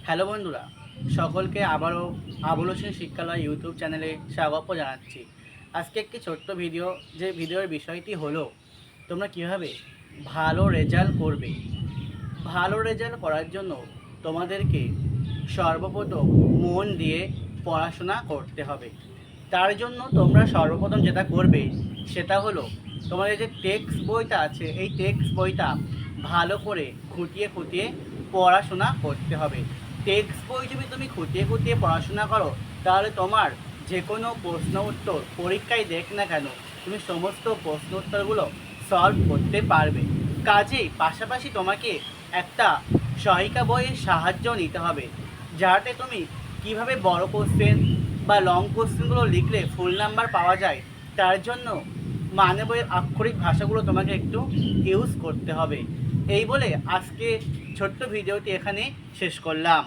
Hello বন্ধুরা, সকলকে আবারও আবুলসেন শিক্ষালয় ইউটিউব চ্যানেলে স্বাগত জানাচ্ছি। আজকে একটি ছোট্ট ভিডিও, যে ভিডিওর বিষয়টি হলো তোমরা কীভাবে ভালো রেজাল্ট করবে। ভালো রেজাল্ট করার জন্য তোমাদেরকে সর্বপ্রথম মন দিয়ে পড়াশোনা করতে হবে। তার জন্য তোমরা সর্বপ্রথম যেটা করবে সেটা হলো তোমাদের যে টেক্সট বইটা আছে, এই টেক্সট বইটা ভালো করে খুঁটিয়ে খুঁটিয়ে পড়াশোনা করতে হবে। টেক্সট বই যদি তুমি খুঁটিয়ে খুঁটিয়ে পড়াশোনা করো, তাহলে তোমার যে কোনো প্রশ্ন উত্তর পরীক্ষায় দেখ না কেন, তুমি সমস্ত প্রশ্ন উত্তরগুলো সলভ করতে পারবে। কাজেই পাশাপাশি তোমাকে একটা সহায়িকা বইয়ের সাহায্য নিতে হবে, যাতে তুমি কিভাবে বড় কোশ্চেন বা লং কোশ্চেনগুলো লিখলে ফুল নাম্বার পাওয়া যায়, তার জন্য মানে বইয়ের আক্ষরিক ভাষাগুলো তোমাকে একটু ইউজ করতে হবে। এই বলে আজকে ছোট্ট ভিডিওটি এখানে শেষ করলাম।